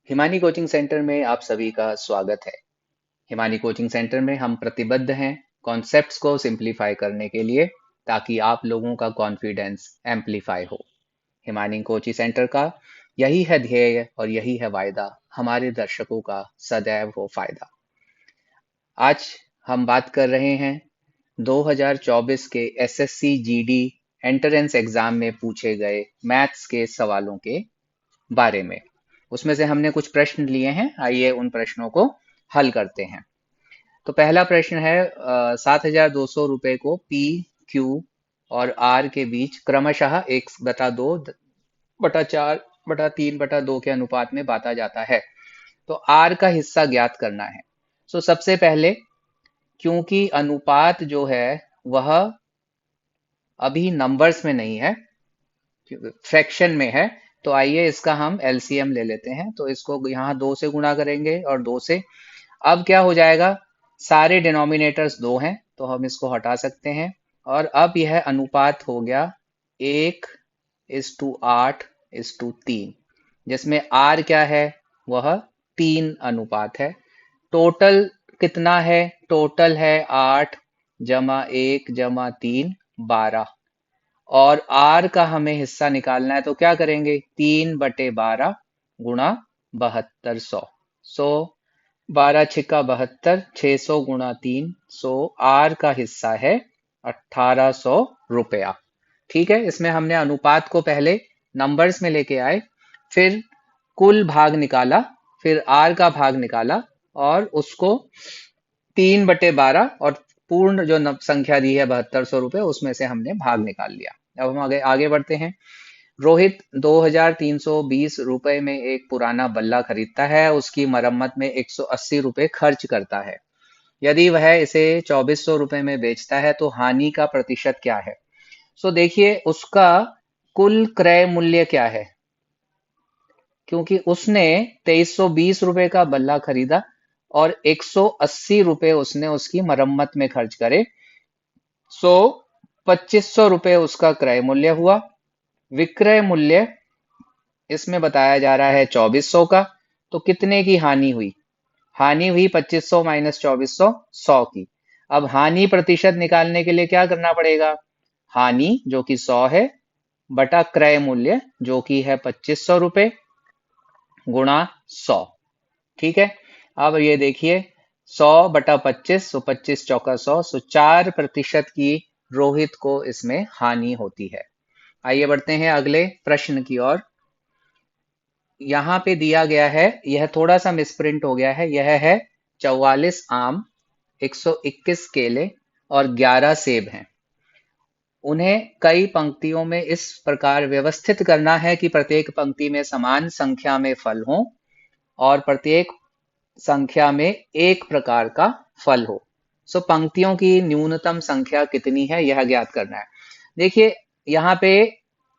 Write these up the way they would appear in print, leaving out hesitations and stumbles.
Himani coaching centre में आप सभी का स्वागत है। हिमानी कोचिंग सेंटर में हम प्रतिबद्ध हैं कॉन्सेप्ट्स को सिंप्लीफाई करने के लिए, ताकि आप लोगों का कॉन्फिडेंस एम्पलीफाई हो। हिमानी कोचिंग सेंटर का यही है ध्येय और यही है वायदा, हमारे दर्शकों का सदैव हो फायदा। आज हम बात कर रहे हैं 2024 के एसएससी जीडी एंट्रेंस एग्जाम में पूछे गए मैथ्स के सवालों के बारे में। उसमें से हमने कुछ प्रश्न लिए हैं, आइए उन प्रश्नों को हल करते हैं। तो पहला प्रश्न है, 7,200 रुपए को पी, क्यू और आर के बीच क्रमशः 1/2, 4/3/2 के अनुपात में बांटा जाता है। तो आर का हिस्सा ज्ञात करना है। सो सबसे पहले, क्योंकि अनुपात जो है वह अभी नंबर्स में नहीं है, फ्रैक्शन में है, तो आइए इसका हम एलसीएम ले लेते हैं। तो इसको यहाँ 2 से गुणा करेंगे और 2 से। अब क्या हो जाएगा, सारे डिनोमिनेटर्स 2 हैं तो हम इसको हटा सकते हैं। और अब यह अनुपात हो गया 1:8:3, जिसमें आर क्या है, वह 3 अनुपात है। टोटल कितना है, टोटल है 8 जमा 1 जमा 3 12। और आर का हमें हिस्सा निकालना है, तो क्या करेंगे, 3/12 गुणा 7200। सो 12×6 = 72, 600 गुणा 3, सो आर का हिस्सा है 1800 रुपया। ठीक है, इसमें हमने अनुपात को पहले नंबर्स में लेके आए, फिर कुल भाग निकाला, फिर आर का भाग निकाला और उसको 3/12 और पूर्ण जो संख्या दी है 7200 रुपये, उसमें से हमने भाग निकाल लिया। अब हम आगे आगे बढ़ते हैं। रोहित 2,320 रुपए में एक पुराना बल्ला खरीदता है, उसकी मरम्मत में 180 रुपए खर्च करता है। यदि वह इसे 2400 रुपए में बेचता है तो हानि का प्रतिशत क्या है। सो देखिए, उसका कुल क्रय मूल्य क्या है, क्योंकि उसने 2320 रुपए का बल्ला खरीदा और 180 रुपए उसने उसकी मरम्मत में खर्च करे। सो 2500 रुपए उसका क्रय मूल्य हुआ। विक्रय मूल्य इसमें बताया जा रहा है 2400 का, तो कितने की हानि हुई, हानि हुई 2500 माइनस 2400, 100 की। अब हानि प्रतिशत निकालने के लिए क्या करना पड़ेगा, हानि जो कि 100 है बटा क्रय मूल्य जो कि है 2500 रुपए गुणा 100। ठीक है, अब ये देखिए 100/25, सो 25×4 = 100, सो 4% की रोहित को इसमें हानि होती है। आइए बढ़ते हैं अगले प्रश्न की ओर। यहाँ पे दिया गया है, यह थोड़ा सा मिसप्रिंट हो गया है, यह है 44 आम, 121 केले और 11 सेब हैं। उन्हें कई पंक्तियों में इस प्रकार व्यवस्थित करना है कि प्रत्येक पंक्ति में समान संख्या में फल हों और प्रत्येक संख्या में एक प्रकार का फल हो। सो पंक्तियों की न्यूनतम संख्या कितनी है, यह ज्ञात करना है। देखिए, यहाँ पे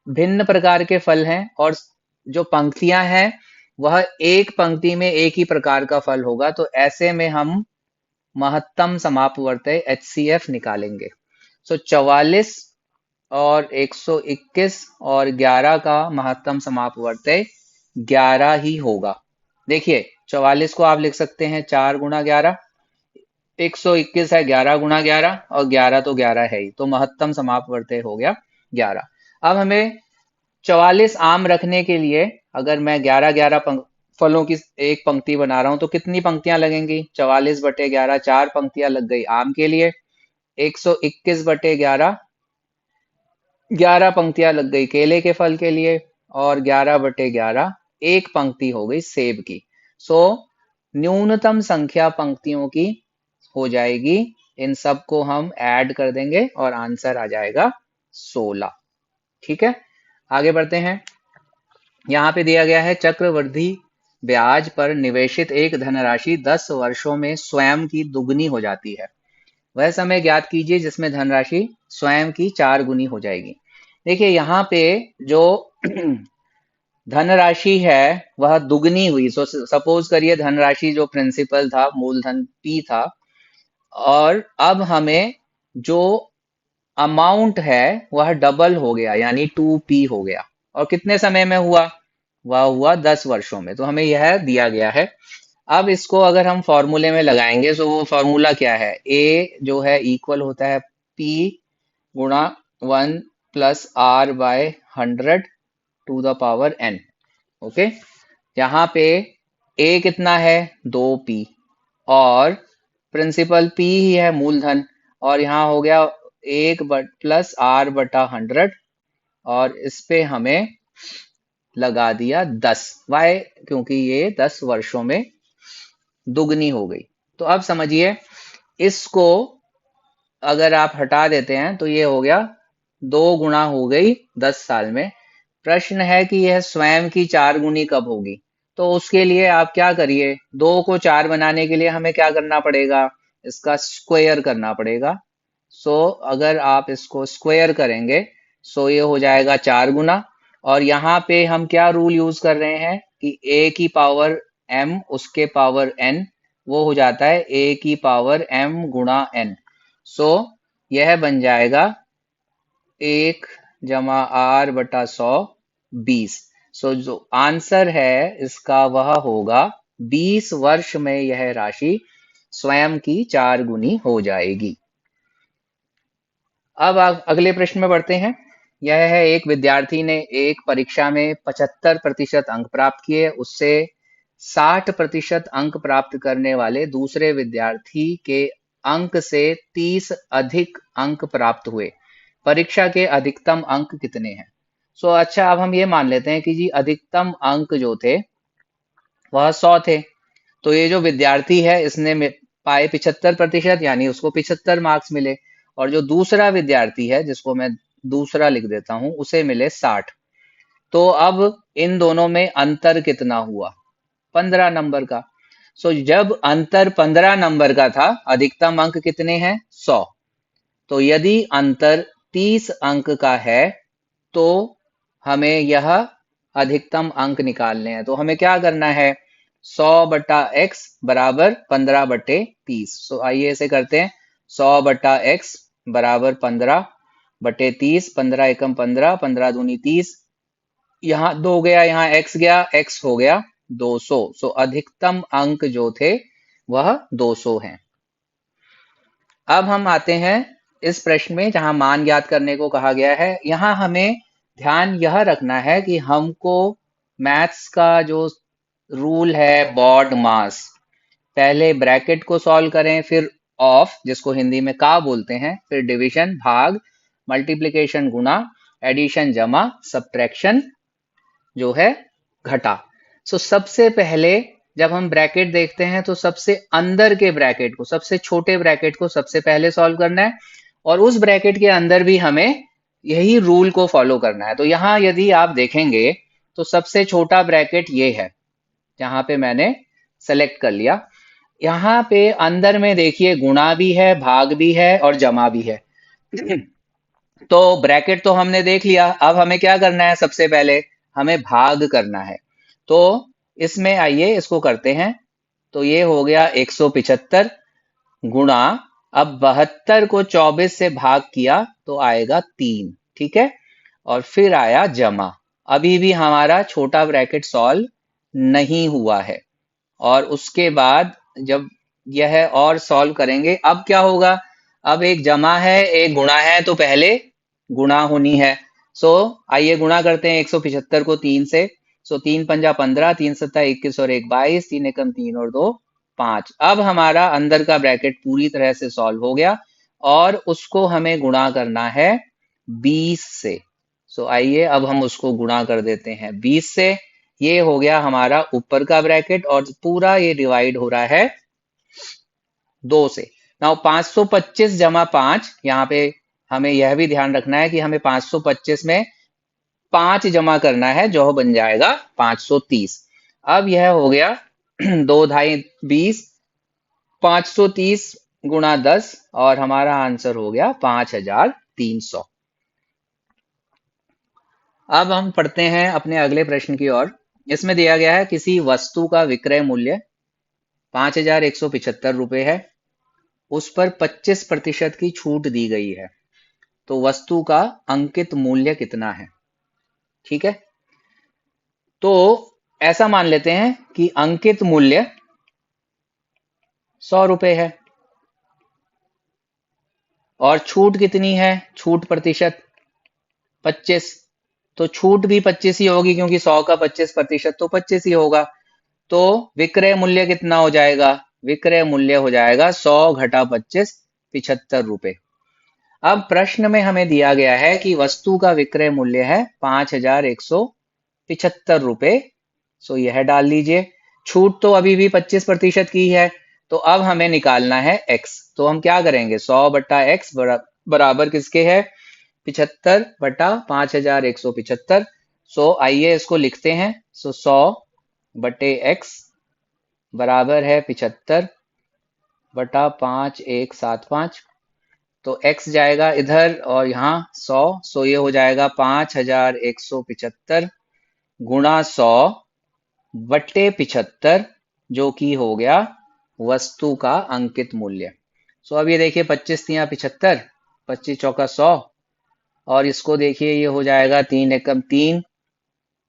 भिन्न प्रकार के फल हैं और जो पंक्तियां हैं वह एक पंक्ति में एक ही प्रकार का फल होगा, तो ऐसे में हम महत्तम समापवर्तय HCF निकालेंगे। सो 44 और 121 और 11 का महत्तम समापवर्तय 11 ही होगा। देखिए, 44 को आप लिख सकते हैं 4×11, 121 है 11×11 और 11 तो 11 है ही, तो महत्तम समापवर्तय हो गया 11। अब हमें 44 आम रखने के लिए अगर मैं 11-11 फलों की एक पंक्ति बना रहा हूं तो कितनी पंक्तियां लगेंगी, 44/11, 4 पंक्तियां लग गई आम के लिए। 121/11, 11 पंक्तियां लग गई केले के फल के लिए। और 11/11 एक पंक्ति हो गई सेब की। सो न्यूनतम संख्या पंक्तियों की हो जाएगी, इन सबको हम ऐड कर देंगे और आंसर आ जाएगा 16। ठीक है, आगे बढ़ते हैं। यहाँ पे दिया गया है चक्रवृद्धि ब्याज पर निवेशित एक धनराशि 10 वर्षों में स्वयं की दुगनी हो जाती है। वह समय ज्ञात कीजिए जिसमें धनराशि स्वयं की 4 गुनी हो जाएगी। देखिए, यहाँ पे जो धनराशि है वह दुगनी हुई। सो सपोज करिए धनराशि जो प्रिंसिपल था, मूलधन P था, और अब हमें जो अमाउंट है वह डबल हो गया, यानी 2P हो गया। और कितने समय में हुआ, वह हुआ 10 वर्षों में। तो हमें यह दिया गया है। अब इसको अगर हम फॉर्मूले में लगाएंगे तो वो फॉर्मूला क्या है, ए जो है इक्वल होता है पी गुणा 1 plus R by 100 to the power N. Okay, यहाँ पे ए कितना है, 2p, और प्रिंसिपल p ही है मूलधन, और यहाँ हो गया 1 प्लस आर बटा 100, और इस पे हमें लगा दिया 10 वाई, क्योंकि ये 10 वर्षों में दुगनी हो गई। तो अब समझिए, इसको अगर आप हटा देते हैं तो ये हो गया 2 गुना हो गई 10 साल में। प्रश्न है कि यह स्वयं की 4 गुनी कब होगी। तो उसके लिए आप क्या करिए, 2 को 4 बनाने के लिए हमें क्या करना पड़ेगा, इसका स्क्वायर करना पड़ेगा। सो अगर आप इसको स्क्वायर करेंगे सो ये हो जाएगा 4 गुना, और यहाँ पे हम क्या रूल यूज कर रहे हैं कि a की पावर m उसके पावर n, वो हो जाता है a की पावर m गुणा n। सो यह बन जाएगा 1 जमा आर बटा 100, 20। सो जो आंसर है इसका वह होगा 20 वर्ष में यह राशि स्वयं की 4 गुनी हो जाएगी। अब अगले प्रश्न में बढ़ते हैं। यह है, एक विद्यार्थी ने एक परीक्षा में 75% अंक प्राप्त किए, उससे 60% अंक प्राप्त करने वाले दूसरे विद्यार्थी के अंक से 30 अधिक अंक प्राप्त हुए। परीक्षा के अधिकतम अंक कितने हैं। सो अच्छा, अब हम ये मान लेते हैं कि जी अधिकतम अंक जो थे वह 100 थे। तो ये जो विद्यार्थी है इसने पाए 75%, यानी उसको 75 मार्क्स मिले, और जो दूसरा विद्यार्थी है जिसको मैं दूसरा लिख देता हूं उसे मिले 60। तो अब इन दोनों में अंतर कितना हुआ, 15 नंबर का। सो जब अंतर 15 नंबर का था, अधिकतम अंक कितने हैं, 100। तो यदि अंतर 30 अंक का है तो हमें यह अधिकतम अंक निकालने हैं। तो हमें क्या करना है, 100 बटा x बराबर 15 बटे 30। सो आइए इसे करते हैं, 100 बटा x बराबर 15 बटे 30, 15 एकम 15, 15 दूनी 30, यहाँ 2 गया, यहाँ x गया, x हो गया 200। सो अधिकतम अंक जो थे वह 200 हैं। अब हम आते हैं इस प्रश्न में जहां मान ज्ञात करने को कहा गया है। यहां हमें ध्यान यह रखना है कि हमको मैथ्स का जो रूल है बॉड मास, पहले ब्रैकेट को सॉल्व करें, फिर ऑफ जिसको हिंदी में का बोलते हैं, फिर डिवीजन भाग, मल्टीप्लिकेशन गुणा, एडिशन जमा, सब्ट्रैक्शन जो है घटा। सो सबसे पहले जब हम ब्रैकेट देखते हैं तो सबसे अंदर के ब्रैकेट को, सबसे छोटे ब्रैकेट को सबसे पहले सॉल्व करना है, और उस ब्रैकेट के अंदर भी हमें यही रूल को फॉलो करना है। तो यहाँ यदि आप देखेंगे तो सबसे छोटा ब्रैकेट ये है, जहां पे मैंने सेलेक्ट कर लिया। यहाँ पे अंदर में देखिए गुणा भी है, भाग भी है और जमा भी है। तो ब्रैकेट तो हमने देख लिया, अब हमें क्या करना है, सबसे पहले हमें भाग करना है। तो इसमें आइए इसको करते हैं। तो ये हो गया 175 गुणा, अब 72 को 24 से भाग किया तो आएगा 3, ठीक है, और फिर आया जमा। अभी भी हमारा छोटा ब्रैकेट सॉल्व नहीं हुआ है, और उसके बाद जब यह और सॉल्व करेंगे, अब क्या होगा, अब एक जमा है एक गुणा है, तो पहले गुणा होनी है। सो आइए गुणा करते हैं 175 को 3 से। सो 3 पंजा 15, 3 सत्ता 21 और 1 22, 3 एकम 3 और 2 5। अब हमारा अंदर का ब्रैकेट पूरी तरह से सॉल्व हो गया, और उसको हमें गुणा करना है 20 से। सो आइए अब हम उसको गुणा कर देते हैं 20 से। ये हो गया हमारा ऊपर का ब्रैकेट, और पूरा ये डिवाइड हो रहा है 2 से। नाउ 525 जमा 5, यहाँ पे हमें यह भी ध्यान रखना है कि हमें 525 में 5 जमा करना है, जो बन जाएगा 530। अब यह हो गया 2 ढाई 20, 530 गुणा 10, और हमारा आंसर हो गया 5300। अब हम पढ़ते हैं अपने अगले प्रश्न की ओर। इसमें दिया गया है किसी वस्तु का विक्रय मूल्य 5175 रुपए है, उस पर 25% की छूट दी गई है, तो वस्तु का अंकित मूल्य कितना है। ठीक है, तो ऐसा मान लेते हैं कि अंकित मूल्य 100 रुपए है और छूट कितनी है, छूट प्रतिशत 25। तो छूट भी 25 ही होगी क्योंकि 100 का 25% तो 25 ही होगा। तो विक्रय मूल्य कितना हो जाएगा, विक्रय मूल्य हो जाएगा 100 घटा 25, 75 रुपए। अब प्रश्न में हमें दिया गया है कि वस्तु का विक्रय मूल्य है 5175 रुपए। सो यह डाल लीजिए। छूट तो अभी भी 25% की है। तो अब हमें निकालना है x। तो हम क्या करेंगे, 100 बटा एक्स बराबर किसके है, 75 बटा 5175। सो आइए इसको लिखते हैं। सो 100 बटे x बराबर है 75 बटा 5175। तो x जाएगा इधर और यहाँ 100। सो ये हो जाएगा 5175 गुणा 100 बटे 75, जो कि हो गया वस्तु का अंकित मूल्य। सो अब ये देखिए 25 तिया 75, 25 चौका 100 और इसको देखिए ये हो जाएगा 3 एकम 3,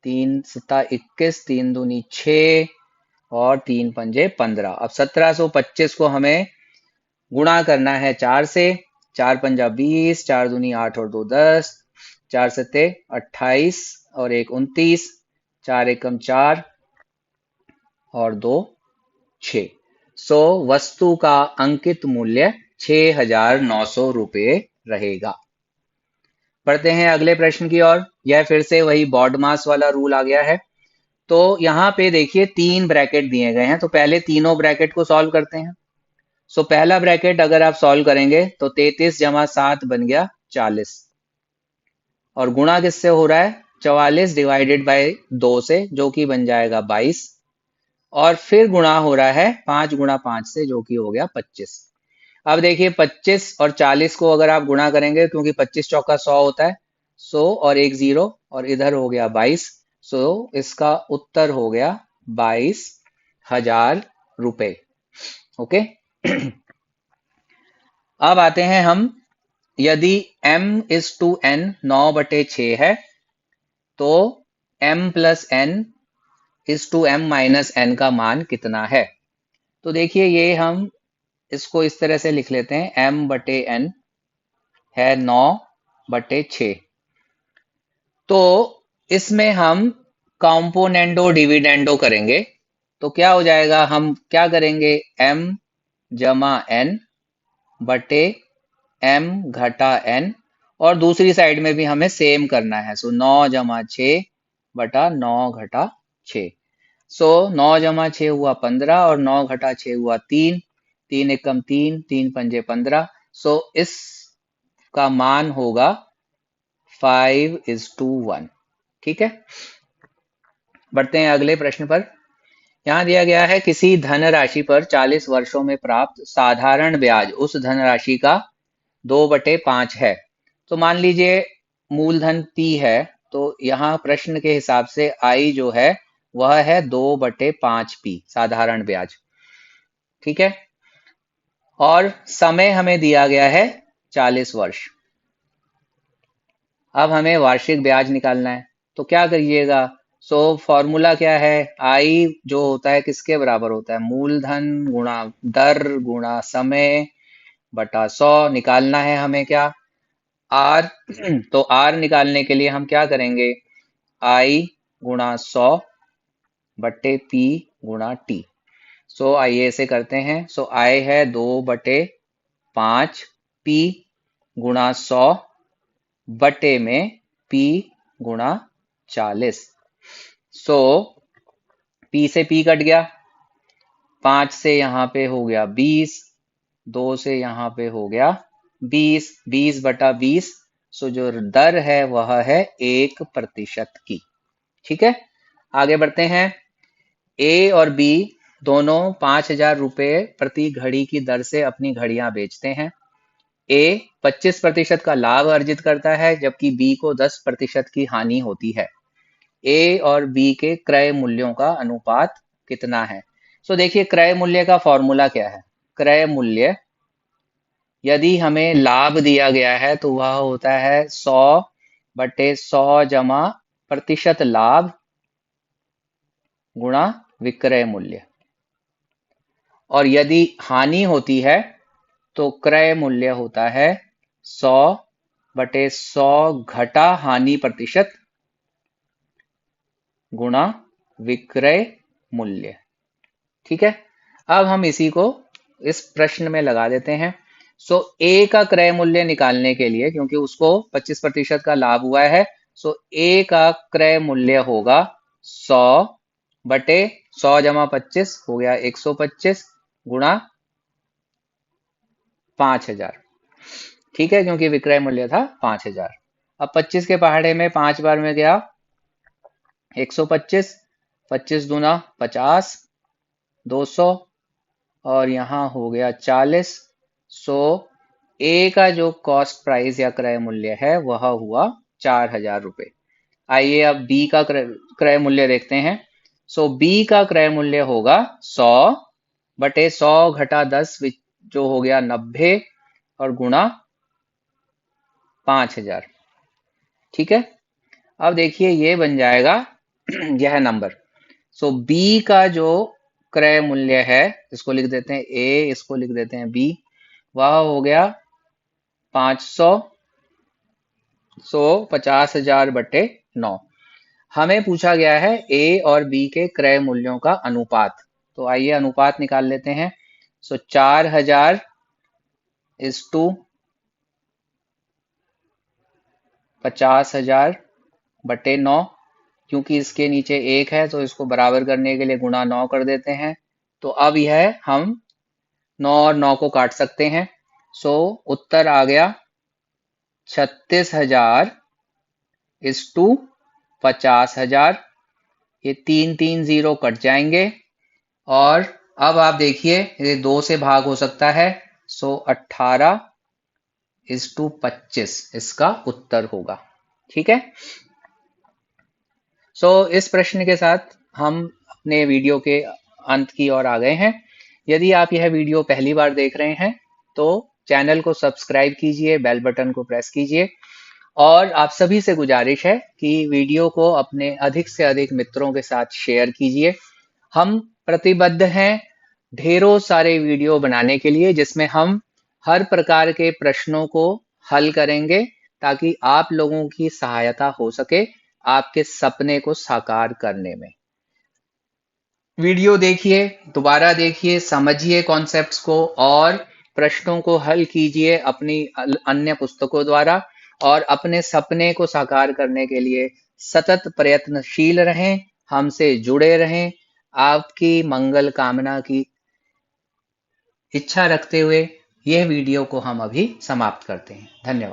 3 सत्ता 21, 3 दूनी 6 और 3 पंजे 15। अब 1725 को हमें गुणा करना है 4 से। 4 पंजा 20, 4 दूनी 8 और 2 10, 4 सत्ते 28 और 1 29, 4 एकम 4 और 2 6। सो वस्तु का अंकित मूल्य 6900 रुपये रहेगा। पढ़ते हैं अगले प्रश्न की ओर। यह फिर से वही बॉड मास वाला रूल आ गया है। तो यहाँ पे देखिए 3 ब्रैकेट दिए गए हैं, तो पहले तीनों ब्रैकेट को सॉल्व करते हैं। सो पहला ब्रैकेट अगर आप सॉल्व करेंगे तो 33 जमा 7 बन गया 40 और गुणा किससे हो रहा है, 44 डिवाइडेड बाय 2 से, जो कि बन जाएगा 22 और फिर गुणा हो रहा है 5 गुणा 5 से, जो कि हो गया 25। अब देखिए 25 और 40 को अगर आप गुणा करेंगे, क्योंकि 25 चौका 100 होता है, 100 और एक 0 और इधर हो गया 22। सो इसका उत्तर हो गया 22,000 रुपए। ओके। अब आते हैं हम, यदि m इज टू n 9/6 है तो m plus n is to m minus n का मान कितना है। तो देखिए ये हम इसको इस तरह से लिख लेते हैं, m बटे n है 9/6। तो इसमें हम कॉम्पोनेंडो डिविडेंडो करेंगे। तो क्या हो जाएगा, हम क्या करेंगे, m जमा n बटे m घटा n और दूसरी साइड में भी हमें सेम करना है। सो 9 जमा 6 बटा 9 घटा 6। सो 9 जमा 6 हुआ 15 और 9 घटा 6 हुआ 3, 3 एकम 3, 3 पंजे 15। सो इस का मान होगा 5:1। ठीक है, बढ़ते हैं अगले प्रश्न पर। यहाँ दिया गया है किसी धनराशि पर 40 वर्षों में प्राप्त साधारण ब्याज उस धनराशि का 2/5 है। तो मान लीजिए मूलधन P है, तो यहाँ प्रश्न के हिसाब से I जो है वह है 2/5P साधारण ब्याज। ठीक है, और समय हमें दिया गया है 40 वर्ष। अब हमें वार्षिक ब्याज निकालना है। तो क्या करिएगा, सो फॉर्मूला क्या है, I जो होता है किसके बराबर होता है, मूलधन गुणा दर गुणा समय बटा 100। निकालना है हमें क्या, R। तो R निकालने के लिए हम क्या करेंगे, I गुणा 100 बटे P गुणा T। सो आइए इसे करते हैं। सो I है 2/5 P गुणा 100 बटे में P गुणा 40। सो P से P कट गया, 5 से यहाँ पे हो गया 20, 2 से यहाँ पे हो गया 20, 20/20। सो जो दर है वह है 1% की। ठीक है, आगे बढ़ते हैं। A और B दोनों 5,000 रुपए प्रति घड़ी की दर से अपनी घड़ियां बेचते हैं। A 25% का लाभ अर्जित करता है, जबकि B को 10% की हानि होती है। A और B के क्रय मूल्यों का अनुपात कितना है। सो देखिए क्रय मूल्य का फॉर्मूला क्या है, क्रय मूल्य यदि हमें लाभ दिया गया है तो वह होता है 100/100 जमा प्रतिशत लाभ गुणा विक्रय मूल्य। और यदि हानि होती है तो क्रय मूल्य होता है 100/100 घटा हानि प्रतिशत गुणा विक्रय मूल्य। ठीक है, अब हम इसी को इस प्रश्न में लगा देते हैं। सो ए का क्रय मूल्य निकालने के लिए, क्योंकि उसको 25% का लाभ हुआ है, सो ए का क्रय मूल्य होगा 100/100 जमा 25 हो गया 125 गुणा 5000। ठीक है, क्योंकि विक्रय मूल्य था 5000। अब 25 के पहाड़े में 5 बार में गया 125, 25 दूना 50, 200 और यहाँ हो गया 40। सो ए का जो कॉस्ट प्राइस या क्रय मूल्य है वह हुआ 4000 रुपये। आइए अब बी का क्रय मूल्य देखते हैं। सो बी का क्रय मूल्य होगा 100/100 घटा 10 जो हो गया 90 और गुणा 5000। ठीक है, अब देखिए ये बन जाएगा यह नंबर। सो बी का जो क्रय मूल्य है, इसको लिख देते हैं ए, इसको लिख देते हैं बी, वह हो गया 500। 50,000/9। हमें पूछा गया है ए और बी के क्रय मूल्यों का अनुपात। तो आइए अनुपात निकाल लेते हैं। सो 4000 इज टू 50,000/9। क्योंकि इसके नीचे 1 है तो इसको बराबर करने के लिए गुणा 9 कर देते हैं। तो अब यह हम 9 और 9 को काट सकते हैं। सो उत्तर आ गया 36,000 इज टू 50,000। ये 3 0 कट जाएंगे और अब आप देखिए ये 2 से भाग हो सकता है। सो 18 इज टू 25 इसका उत्तर होगा। ठीक है, सो इस प्रश्न के साथ हम अपने वीडियो के अंत की ओर आ गए हैं। यदि आप यह वीडियो पहली बार देख रहे हैं तो चैनल को सब्सक्राइब कीजिए, बेल बटन को प्रेस कीजिए और आप सभी से गुजारिश है कि वीडियो को अपने अधिक से अधिक मित्रों के साथ शेयर कीजिए। हम प्रतिबद्ध हैं ढेरों सारे वीडियो बनाने के लिए जिसमें हम हर प्रकार के प्रश्नों को हल करेंगे ताकि आप लोगों की सहायता हो सके आपके सपने को साकार करने में। वीडियो देखिए, दोबारा देखिए, समझिए कॉन्सेप्ट्स को और प्रश्नों को हल कीजिए अपनी अन्य पुस्तकों द्वारा और अपने सपने को साकार करने के लिए सतत प्रयत्नशील रहें, हमसे जुड़े रहें। आपकी मंगल कामना की इच्छा रखते हुए यह वीडियो को हम अभी समाप्त करते हैं। धन्यवाद।